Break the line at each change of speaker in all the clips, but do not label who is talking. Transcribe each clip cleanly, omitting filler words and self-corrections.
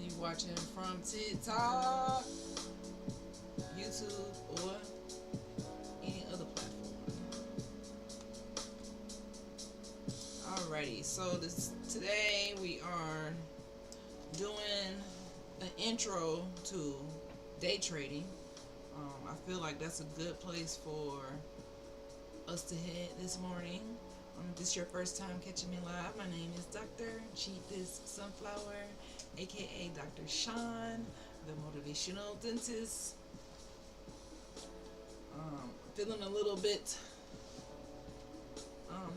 you watching from TikTok, YouTube, or any other platform. Alrighty, so today we are doing an intro to day trading. I feel like that's a good place for us to head this morning. If this is your first time catching me live, my name is Dr. Cheat This Sunflower, aka Dr. Sean, the motivational dentist. Feeling a little bit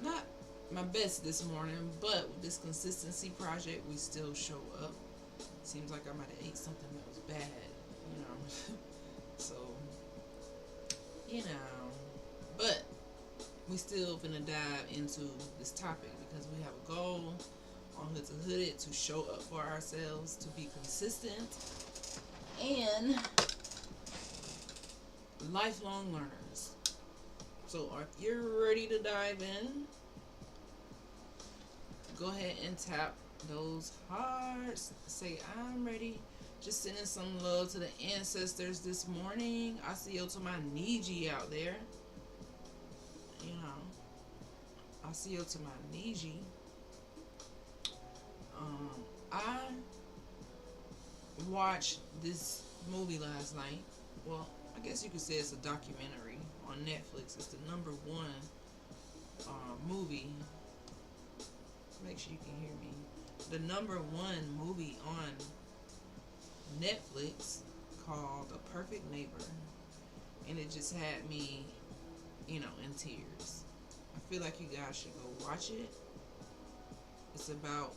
not my best this morning, but with this consistency project, we still show up. Seems like I might have ate something that was bad, so, but we still finna dive into this topic because we have a goal on Hood to Hood It to show up for ourselves, to be consistent, and lifelong learners. So if you're ready to dive in, go ahead and tap those hearts. Say, I'm ready. Just sending some love to the ancestors this morning. I see you to my Niji out there. I see you to my Niji. I watched this movie last night. Well, I guess you could say it's a documentary on Netflix. It's the number one movie. Make sure you can hear me. The number one movie on Netflix called A Perfect Neighbor. And it just had me, in tears. I feel like you guys should go watch it. It's about,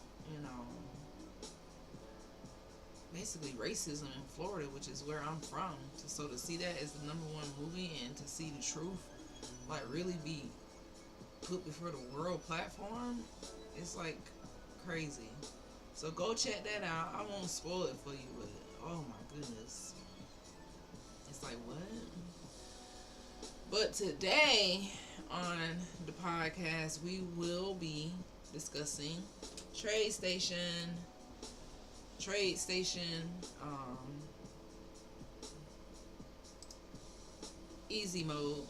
basically racism in Florida, which is where I'm from. So to see that as the number one movie and to see the truth, like, really be put before the world platform, it's like crazy. So go check that out. I won't spoil it for you, but oh my goodness, it's like, what? But today on the podcast, we will be discussing Tradestation, easy mode.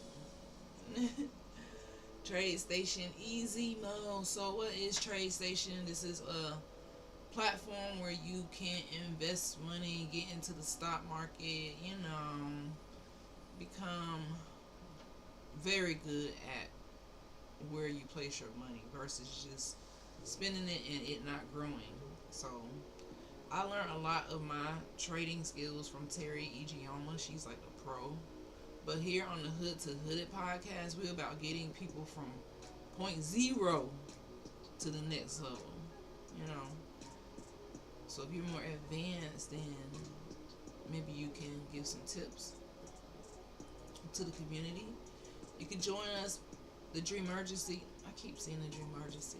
Tradestation easy mode. So what is Tradestation? This is a platform where you can invest money, get into the stock market, become very good at where you place your money versus just spending it and it not growing. So I learned a lot of my trading skills from Terry Igioma. She's like a pro. But here on the Hood to Hood It podcast, we're about getting people from point zero to the next level. So if you're more advanced, then maybe you can give some tips to the community. You can join us, the Dreamergency. I keep saying the Dreamergency.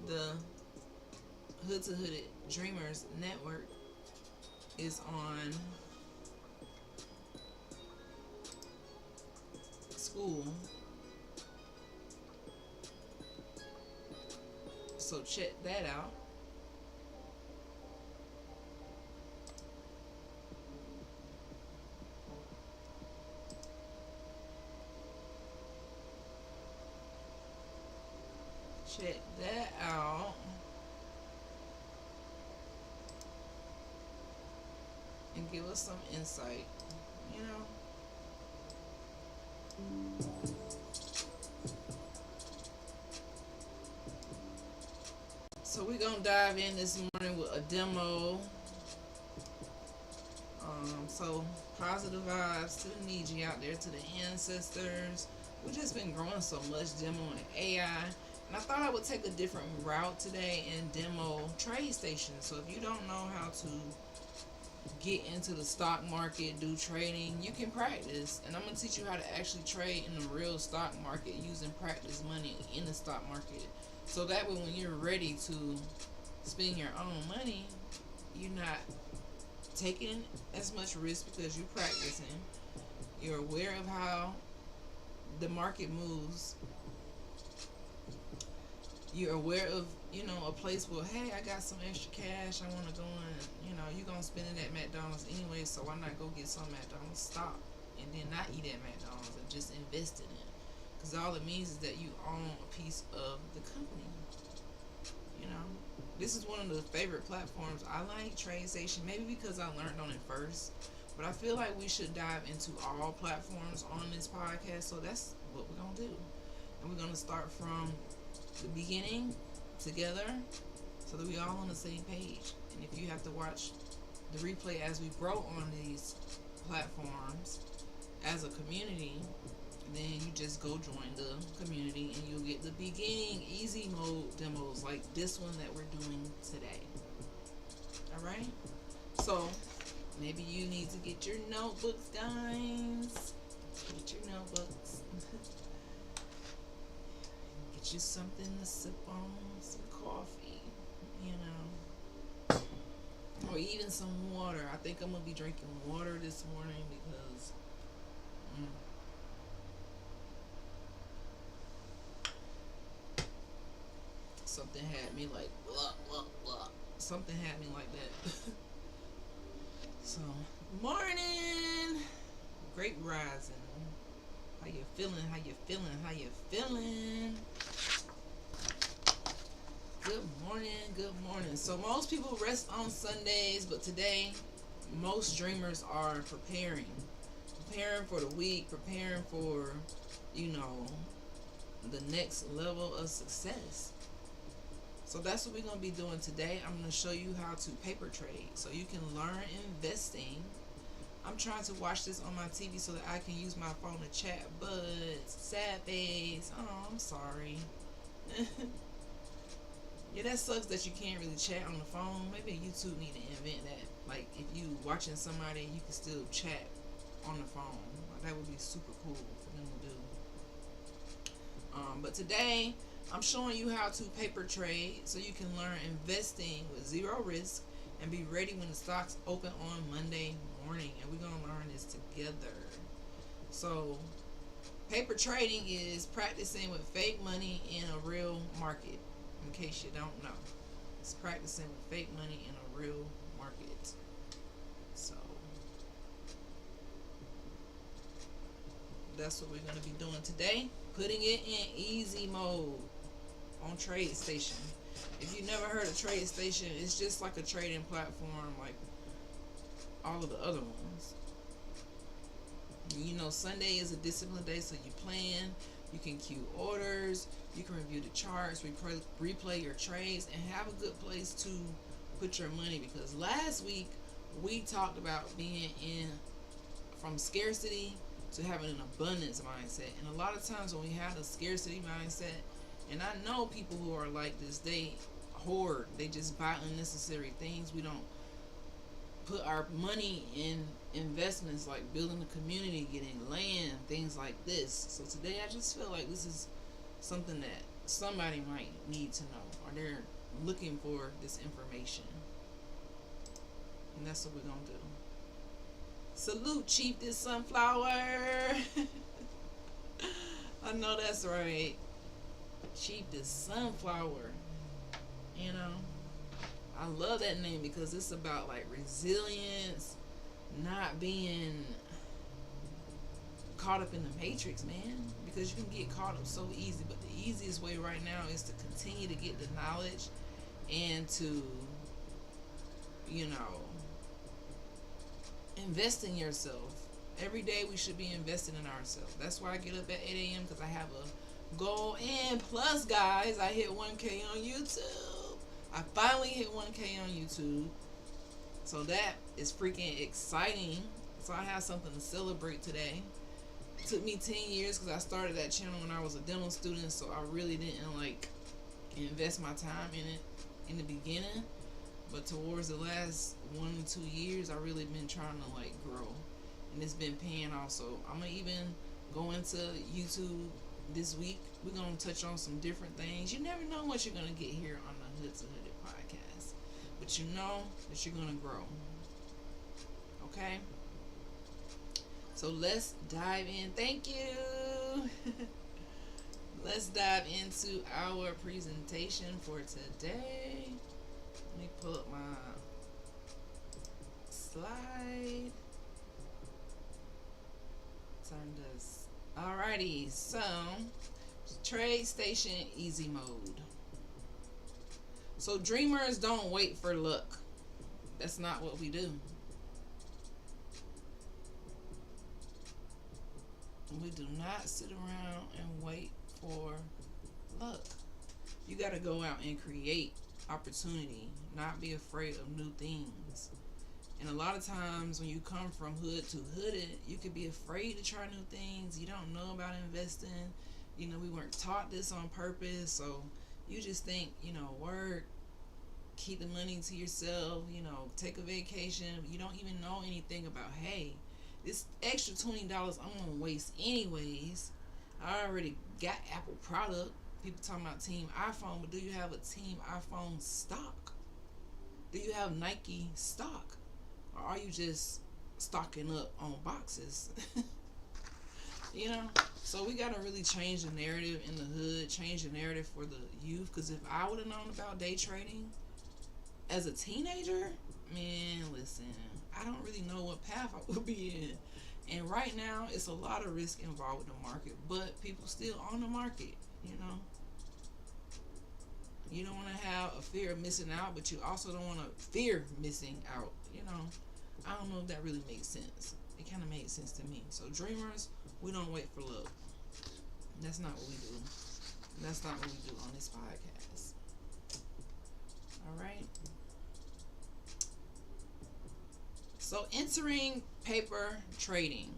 The Hood to Hood It Dreamers Network is on school. So check that out. Check that out. And give us some insight, So we're going to dive in this morning with a demo. So positive vibes to the Niji out there, to the ancestors. We've just been growing so much demoing AI. And I thought I would take a different route today and demo Tradestation. So if you don't know how to get into the stock market, do trading, you can practice. And I'm going to teach you how to actually trade in the real stock market using practice money in the stock market. So that way when you're ready to spend your own money, you're not taking as much risk because you're practicing. You're aware of how the market moves. you're aware of, a place where, hey, I got some extra cash, I want to go and, you're going to spend it at McDonald's anyway, so why not go get some McDonald's stock and then not eat at McDonald's and just invest in it? Because all it means is that you own a piece of the company, you know. This is one of the favorite platforms I like, Tradestation, maybe because I learned on it first. But I feel like we should dive into all platforms on this podcast, so that's what we're going to do. And we're going to start from the beginning together so that we all on the same page. And if you have to watch the replay as we grow on these platforms as a community, then you just go join the community and you'll get the beginning easy mode demos like this one that we're doing today. Alright? So maybe you need to get your notebooks, guys. Get your notebooks. Get you something to sip on, some coffee, or even some water. I think I'm gonna be drinking water this morning because something had me like blah blah blah. Something had me like that. So, morning, great rising. How you feeling? How you feeling? How you feeling? Good morning, good morning. So most people rest on Sundays, but today most dreamers are preparing for the week, preparing for, the next level of success. So that's what we're going to be doing today. I'm going to show you how to paper trade so you can learn investing. I'm trying to watch this on my TV so that I can use my phone to chat, but sad face. Oh, I'm sorry. Yeah, that sucks that you can't really chat on the phone. Maybe YouTube need to invent that. Like, if you watching somebody, you can still chat on the phone. Like, that would be super cool for them to do. But today, I'm showing you how to paper trade so you can learn investing with zero risk and be ready when the stocks open on Monday morning. And we're going to learn this together. So, paper trading is practicing with fake money in a real market. In case you don't know, it's practicing with fake money in a real market. So that's what we're going to be doing today, putting it in easy mode on Tradestation. If you never heard of Tradestation, it's just like a trading platform like all of the other ones. Sunday is a discipline day, so you plan, you can queue orders, you can review the charts, replay your trades, and have a good place to put your money. Because last week we talked about being from scarcity to having an abundance mindset. And a lot of times when we have a scarcity mindset, and I know people who are like this, they hoard, they just buy unnecessary things. We don't put our money in investments like building a community, getting land, things like this. So today I just feel like this is something that somebody might need to know, or they're looking for this information. And that's what we're gonna do. Salute, Chief this Sunflower. I know that's right. Chief this Sunflower. I love that name because it's about like resilience, not being caught up in the matrix, man. Because you can get caught up so easy, but the easiest way right now is to continue to get the knowledge and to, invest in yourself. Every day we should be investing in ourselves. That's why I get up at 8 a.m. because I have a goal. And plus, guys, I hit 1K on YouTube. I finally hit 1K on YouTube. So that is freaking exciting. So I have something to celebrate today. It took me 10 years because I started that channel when I was a dental student. So I really didn't invest my time in it in the beginning. But towards the last 1 to 2 years, I really been trying to grow. And it's been paying off. So I'm going to even go into YouTube this week. We're going to touch on some different things. You never know what you're going to get here on the Hood to Hooded podcast. But you know that you're going to grow. Okay? So let's dive in. Thank you. Let's dive into our presentation for today. Let me pull up my slide. Turn this. Alrighty, so Tradestation easy mode. So dreamers don't wait for luck. That's not what we do. We do not sit around and wait for luck. You got to go out and create opportunity, not be afraid of new things. And a lot of times when you come from hood to hooded, you could be afraid to try new things. You don't know about investing. We weren't taught this on purpose. So you just think, work, keep the money to yourself, take a vacation. You don't even know anything about, hey, this extra $20 I'm going to waste anyways. I already got Apple product. People talking about Team iPhone, but do you have a Team iPhone stock? Do you have Nike stock? Or are you just stocking up on boxes? So we got to really change the narrative in the hood, change the narrative for the youth. Because if I would have known about day trading as a teenager, man, listen, I don't really know what path I would be in. And right now, it's a lot of risk involved with the market, but people still on the market. You don't want to have a fear of missing out, but you also don't want to fear missing out. I don't know if that really makes sense. It kind of made sense to me. So dreamers, we don't wait for luck. That's not what we do. That's not what we do on this podcast. All right. So entering paper trading.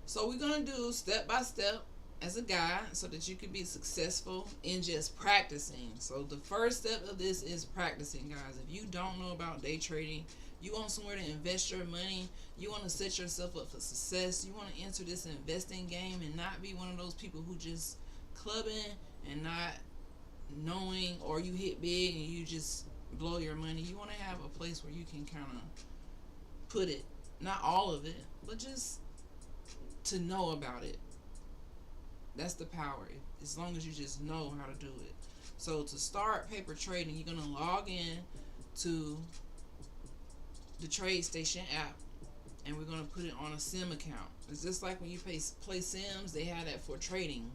So we're going to do step by step as a guide so that you can be successful in just practicing. So the first step of this is practicing, guys. If you don't know about day trading, you want somewhere to invest your money, you want to set yourself up for success, you want to enter this investing game and not be one of those people who just clubbing and not knowing, or you hit big and you just blow your money. You want to have a place where you can kind of put it, not all of it, but just to know about it. That's the power, as long as you just know how to do it. So to start paper trading, you're going to log in to the Tradestation app, and we're going to put it on a sim account. It's just like when you play Sims, they have that for trading.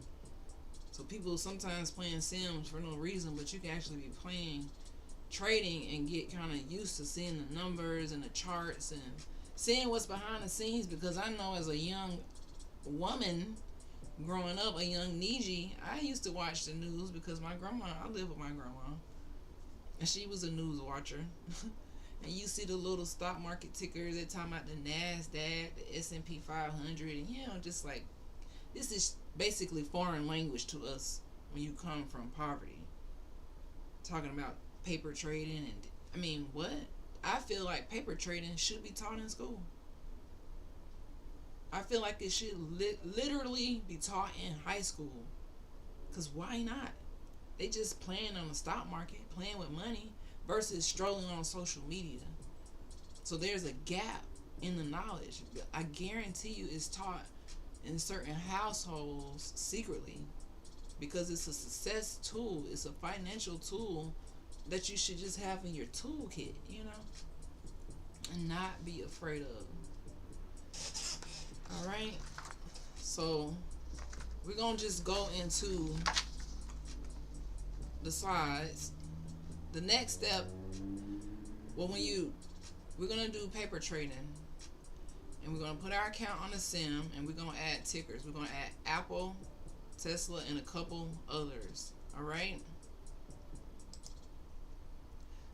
So people sometimes playing Sims for no reason, but you can actually be playing trading and get kind of used to seeing the numbers and the charts and seeing what's behind the scenes. Because I know as a young woman growing up, a young Niji, I used to watch the news because I lived with my grandma, and she was a news watcher. And you see the little stock market tickers, they're talking about the NASDAQ, the S&P 500, and just like, this is basically foreign language to us when you come from poverty. Talking about paper trading, and what? I feel like paper trading should be taught in school. I feel like it should literally be taught in high school. Because why not? They just playing on the stock market, playing with money, versus strolling on social media. So there's a gap in the knowledge. I guarantee you it's taught in certain households secretly, because it's a success tool. It's a financial tool that you should just have in your toolkit, and not be afraid of. All right, so we're gonna just go into the slides. The next step, we're gonna do paper trading, and we're gonna put our account on the sim, and we're gonna add tickers. We're gonna add Apple, Tesla, and a couple others. All right.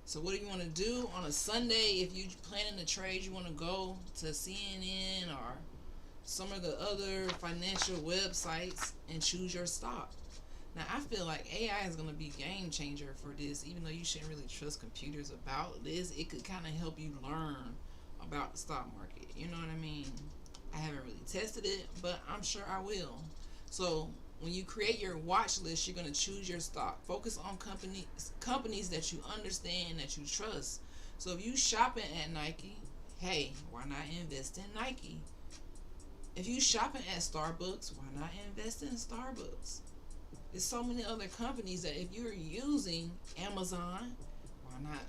So what do you want to do on a Sunday? If you're planning to trade, you want to go to CNN or some of the other financial websites and choose your stock. Now, I feel like AI is going to be a game changer for this. Even though you shouldn't really trust computers about this, it could kind of help you learn about the stock market. You know what I mean? I haven't really tested it, but I'm sure I will. So when you create your watch list, you're going to choose your stock. Focus on companies that you understand, that you trust. So if you shopping at Nike, hey, why not invest in Nike? If you shopping at Starbucks, why not invest in Starbucks? There's so many other companies that if you're using Amazon, why not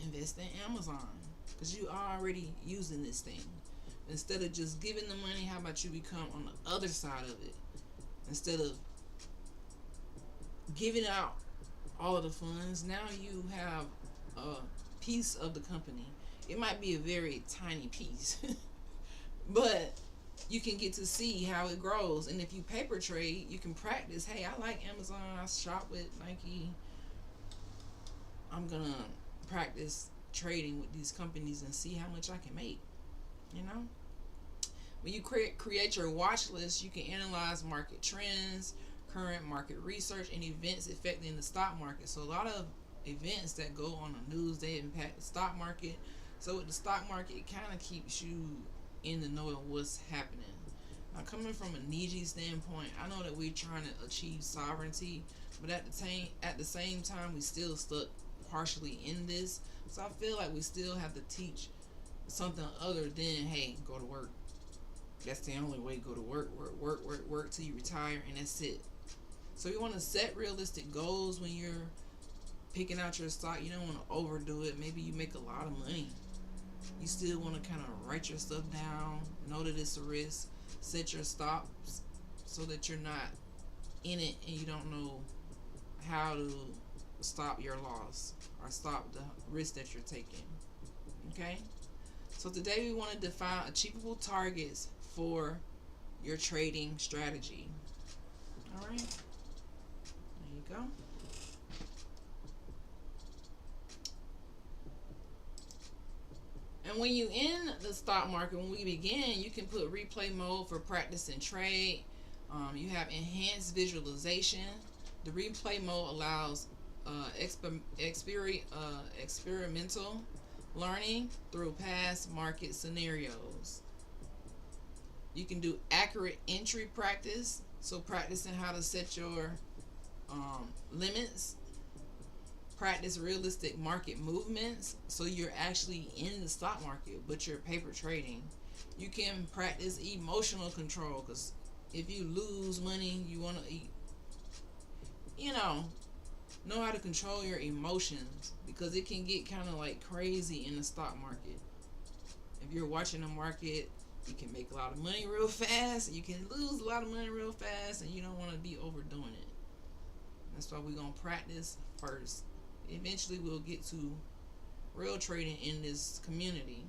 invest in Amazon? Because you are already using this thing. Instead of just giving the money, how about you become on the other side of it? Instead of giving out all of the funds, now you have a piece of the company. It might be a very tiny piece, but you can get to see how it grows. And if you paper trade, you can practice. Hey, I like Amazon. I shop with Nike. I'm gonna practice trading with these companies and see how much I can make. You know, when you create your watch list, you can analyze market trends, current market research, and events affecting the stock market. So a lot of events that go on the news, they impact the stock market. So with the stock market, it kind of keeps you in the know of what's happening. Now, coming from a Niji standpoint, I know that we're trying to achieve sovereignty, but at the same time, we still stuck partially in this. So I feel like we still have to teach something other than, hey, go to work. That's the only way. Go to work till you retire, and that's it. So you want to set realistic goals when you're picking out your stock. You don't want to overdo it. Maybe you make a lot of money. You still want to kind of write your stuff down, know that it's a risk, set your stops so that you're not in it and you don't know how to stop your loss or stop the risk that you're taking. Okay? So today we want to define achievable targets for your trading strategy. All right? There you go. And when you in the stock market, when we begin, you can put replay mode for practice and trade. You have enhanced visualization. The replay mode allows experimental learning through past market scenarios. You can do accurate entry practice, so practicing how to set your limits. Practice realistic market movements, so you're actually in the stock market but you're paper trading. You can practice emotional control, because if you lose money, you want to know how to control your emotions, because it can get kind of like crazy in the stock market. If you're watching the market, you can make a lot of money real fast, you can lose a lot of money real fast, and you don't want to be overdoing it. That's why we're going to practice first. Eventually we'll get to real trading in this community.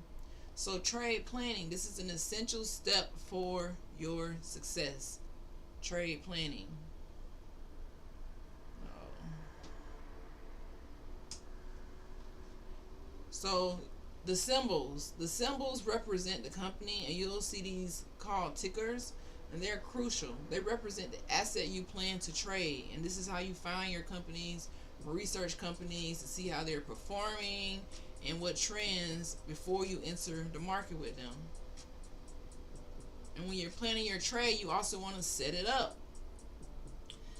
So trade planning, this is an essential step for your success. Trade planning. So the symbols represent the company, and you'll see these called tickers, and they're crucial. They represent the asset you plan to trade, and this is how you find your companies, research companies to see how they're performing and what trends before you enter the market with them. And when you're planning your trade, you also want to set it up.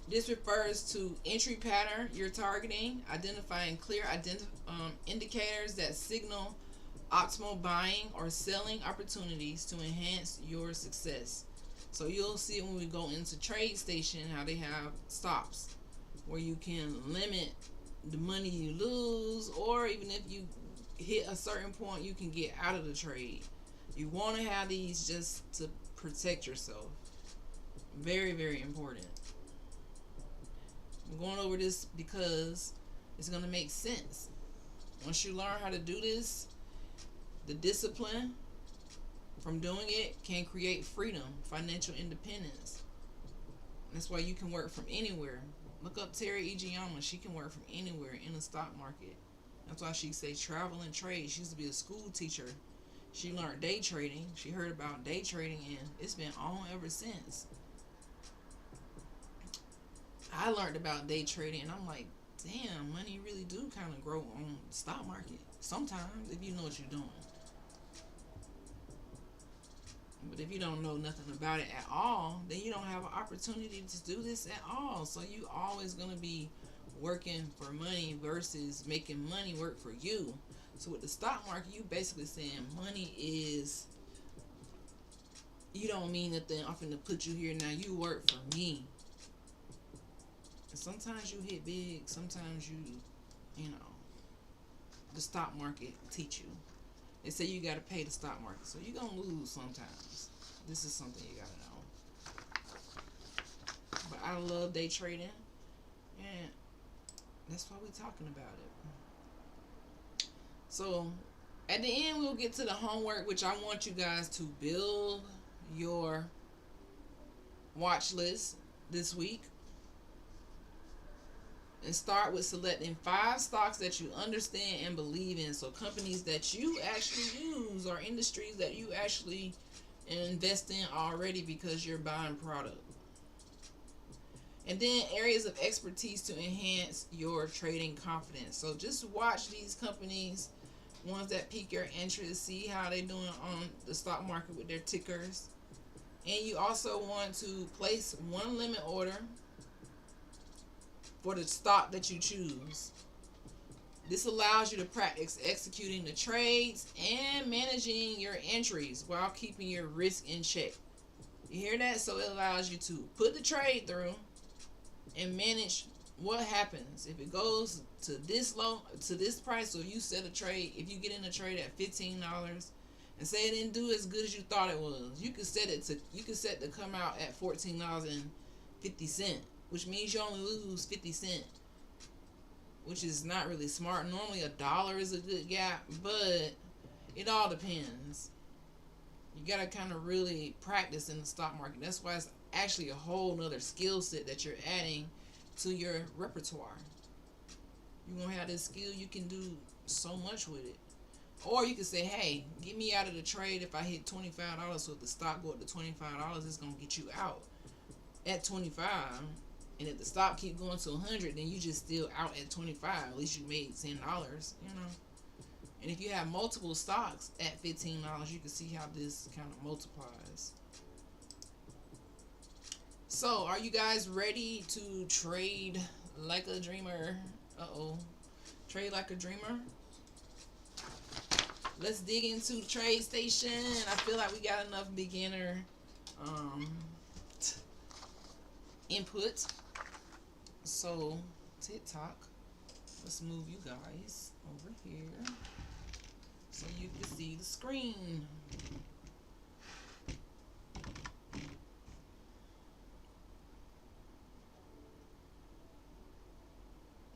This refers to entry pattern you're targeting, identifying clear indicators that signal optimal buying or selling opportunities to enhance your success. So you'll see when we go into Tradestation how they have stops where you can limit the money you lose, or even if you hit a certain point, you can get out of the trade. You want to have these just to protect yourself. Very, very important. I'm going over this because it's going to make sense. Once you learn how to do this, the discipline from doing it can create freedom, financial independence. That's why you can work from anywhere. Look up Terry Ijiyama. She can work from anywhere in the stock market. That's why she says travel and trade. She used to be a school teacher. She learned day trading. She heard about day trading, and it's been on ever since. I learned about day trading, and I'm like, damn, money really do kind of grow on the stock market sometimes if you know what you're doing. But if you don't know nothing about it at all, then you don't have an opportunity to do this at all. So you always going to be working for money versus making money work for you. So with the stock market, you basically saying money is, you don't mean nothing. I'm finna put you here now. You work for me. And sometimes you hit big. Sometimes you know, the stock market teach you. They say you gotta pay the stock market, so you're gonna lose sometimes. This is something you gotta know. But I love day trading, and that's why we're talking about it. So at the end, we'll get to the homework, which I want you guys to build your watch list this week and start with selecting 5 stocks that you understand and believe in. So companies that you actually use or industries that you actually invest in already because you're buying product. And then areas of expertise to enhance your trading confidence. So just watch these companies, ones that pique your interest, see how they're doing on the stock market with their tickers. And you also want to place one limit order for the stock that you choose. This allows you to practice executing the trades and managing your entries while keeping your risk in check. You hear that? So it allows you to put the trade through and manage what happens if it goes to this low, to this price. So if you set a trade, if you get in a trade at $15 and say it didn't do as good as you thought it was, you could set to come out at $14.50, which means you only lose 50 cents, which is not really smart. Normally $1 is a good gap, but it all depends. You gotta kind of really practice in the stock market. That's why it's actually a whole nother skill set that you're adding to your repertoire. You gonna have this skill, you can do so much with it. Or you could say, hey, get me out of the trade if I hit $25. So if the stock go up to $25, it's gonna get you out at 25. And if the stock keep going to 100, then you just still out at 25. At least you made $10, you know. And if you have multiple stocks at $15, you can see how this kind of multiplies. So, are you guys ready to trade like a dreamer? Trade like a dreamer. Let's dig into Tradestation. I feel like we got enough beginner input. So, TikTok, let's move you guys over here so you can see the screen.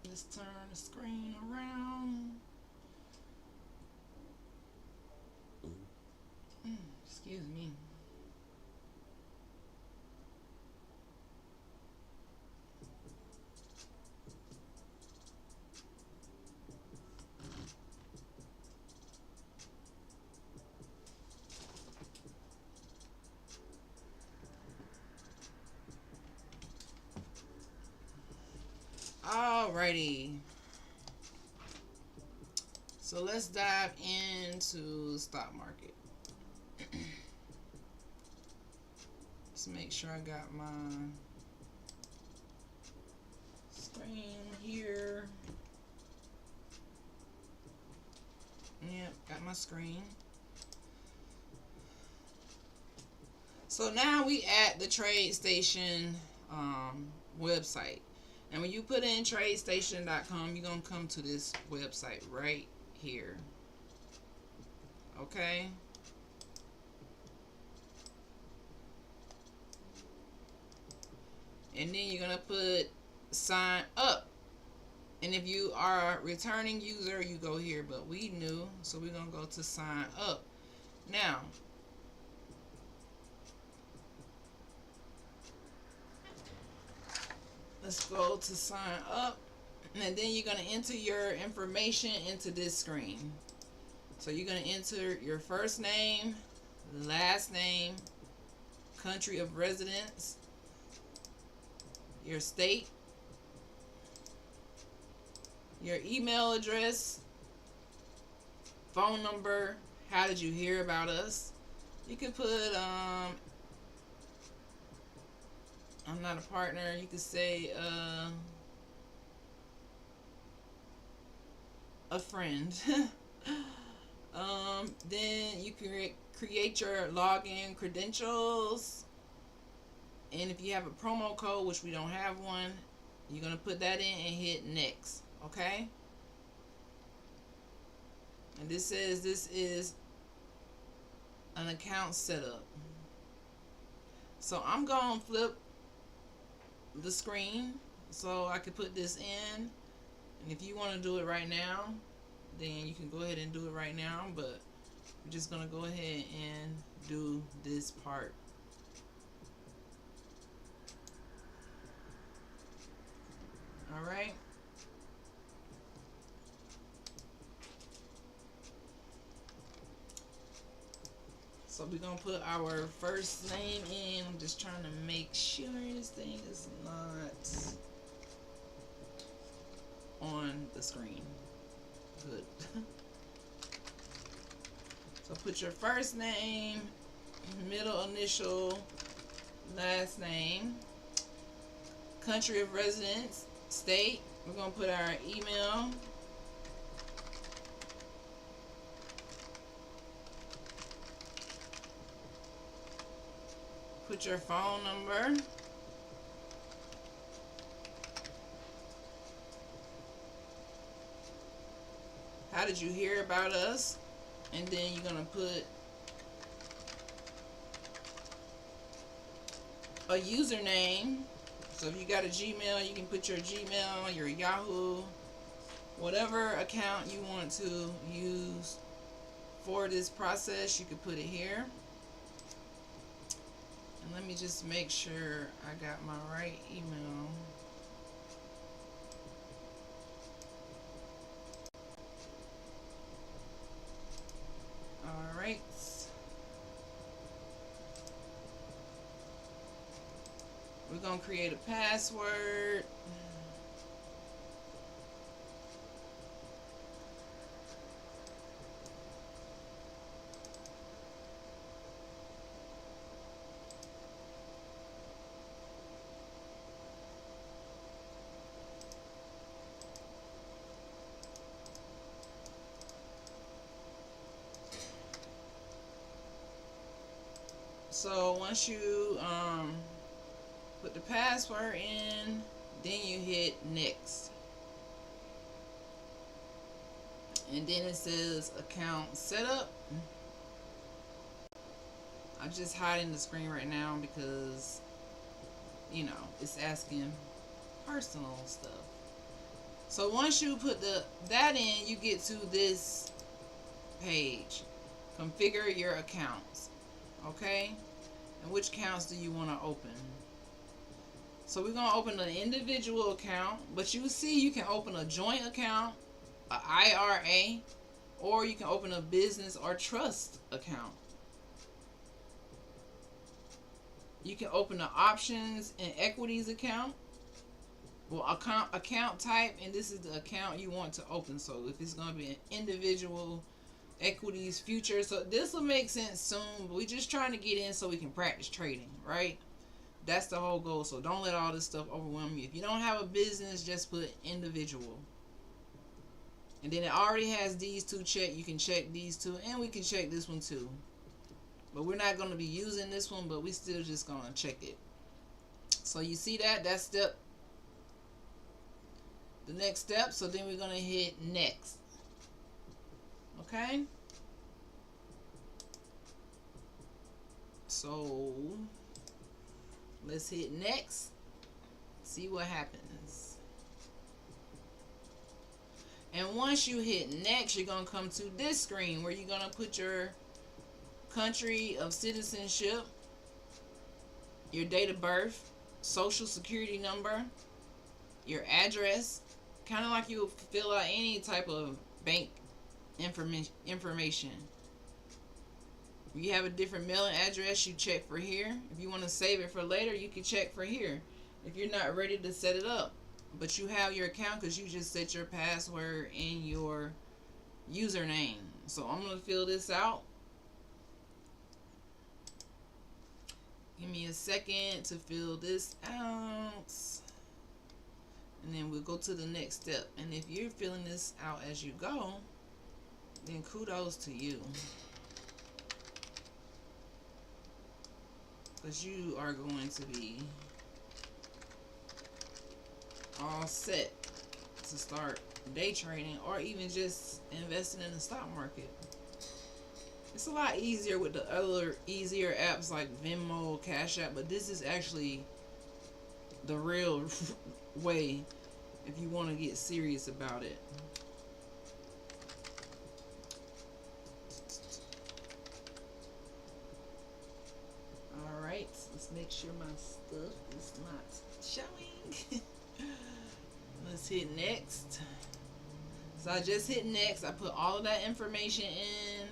Let's turn the screen around. Excuse me. Alrighty. So let's dive into the stock market. Let's make sure I got my screen here. Yep, got my screen. So now we at the Tradestation website. And when you put in tradestation.com, you're going to come to this website right here. Okay? And then you're going to put sign up. And if you are a returning user, you go here. But we knew, so we're going to go to sign up. Now, let's go to sign up. And then you're going to enter your information into this screen. So you're going to enter your first name, last name, country of residence, your state, your email address, phone number, how did you hear about us. You can put I'm not a partner. You could say a friend. Then you can create your login credentials. And if you have a promo code, which we don't have one, you're going to put that in and hit next. Okay? And this says this is an account setup. So I'm going to flip the screen so I can put this in. And if you want to do it right now, then you can go ahead and do it right now. But we're just going to go ahead and do this part. Alright. So we're going to put our first name in. I'm just trying to make sure this thing is not on the screen. Good. So put your first name, middle initial, last name, country of residence, state. We're going to put our email. Put your phone number. How did you hear about us? And then you're going to put a username. So if you got a Gmail, you can put your Gmail, your Yahoo, whatever account you want to use for this process, you can put it here. And let me just make sure I got my right email. Alright. We're going to create a password. So once you put the password in, then you hit next. And then it says account setup. I'm just hiding the screen right now because, you know, it's asking personal stuff. So once you put that in, you get to this page. Configure your accounts. Okay? And which accounts do you want to open? So we're going to open an individual account, but you see you can open a joint account, an IRA, or you can open a business or trust account. You can open an options and equities account. Well, account type, and this is the account you want to open. So if it's going to be an individual, equities, futures, so this will make sense soon, but we're just trying to get in so we can practice trading, right? That's the whole goal. So don't let all this stuff overwhelm you. If you don't have a business, just put individual. And then it already has these two checked. You can check these two, and we can check this one too. But we're not going to be using this one, but we still just going to check it. So you see that? That's the next step. So then we're going to hit next. Okay? So let's hit next. See what happens. And once you hit next, you're going to come to this screen where you're going to put your country of citizenship, your date of birth, social security number, your address, kind of like you would fill out any type of bank information. If you have a different mailing address, you check for here. If you want to save it for later, you can check for here. If you're not ready to set it up, but you have your account because you just set your password and your username. So I'm going to fill this out. Give me a second to fill this out. And then we'll go to the next step. And if you're filling this out as you go, then kudos to you. because you are going to be all set to start day trading or even just investing in the stock market. It's a lot easier with the other easier apps like Venmo, Cash App, but this is actually the real way if you want to get serious about it. Alright, let's make sure my stuff is not showing. Let's hit next. So I just hit next. I put all of that information in.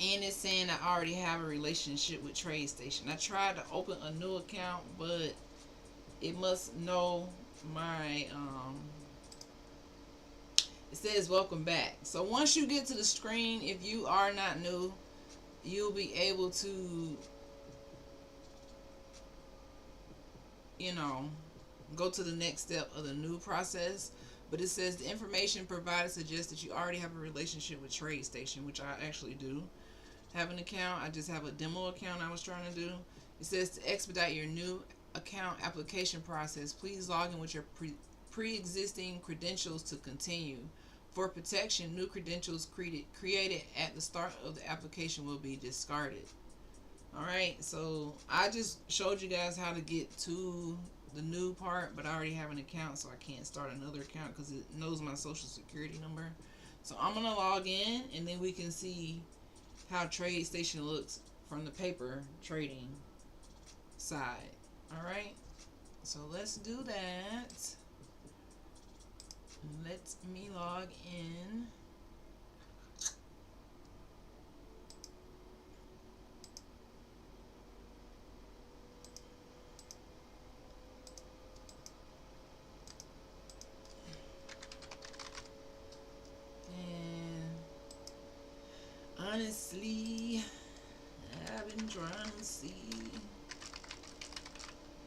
And it's saying I already have a relationship with Tradestation. I tried to open a new account, but it must know my it says welcome back. So once you get to the screen, if you are not new, you'll be able to, you know, go to the next step of the new process. But it says the information provided suggests that you already have a relationship with Tradestation, which I actually do have an account. I just have a demo account I was trying to do. It says to expedite your new account application process, please log in with your pre-existing credentials to continue. For protection, new credentials created at the start of the application will be discarded. Alright, so I just showed you guys how to get to the new part, but I already have an account, so I can't start another account because it knows my social security number. So I'm going to log in, and then we can see how Tradestation looks from the paper trading side. Alright, so let's do that. Let me log in. And honestly, I've been trying to see.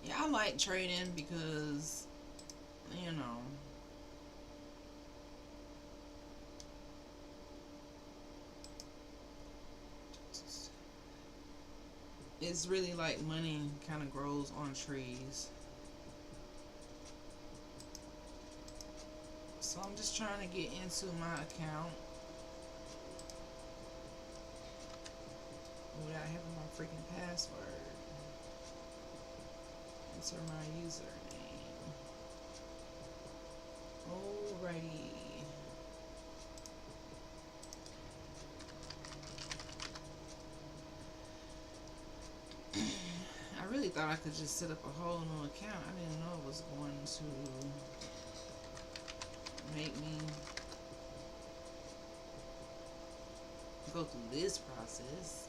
Yeah, I like trading because, you know, it's really like money kind of grows on trees. So I'm just trying to get into my account without having my freaking password. Enter my username. Alrighty. I really thought I could just set up a whole new account. I didn't know it was going to make me go through this process.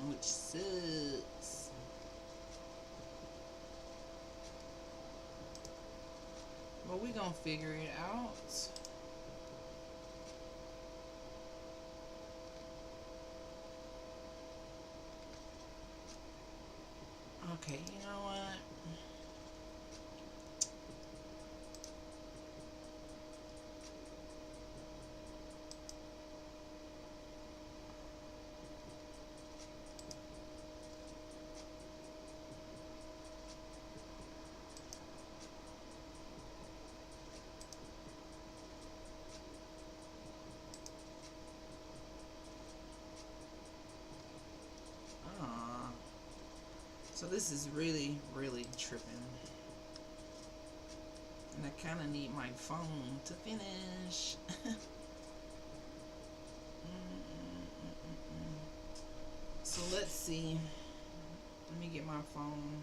Which sucks. But we gonna figure it out. Okay, you know what? So this is really, really tripping. And I kind of need my phone to finish. So let's see. Let me get my phone.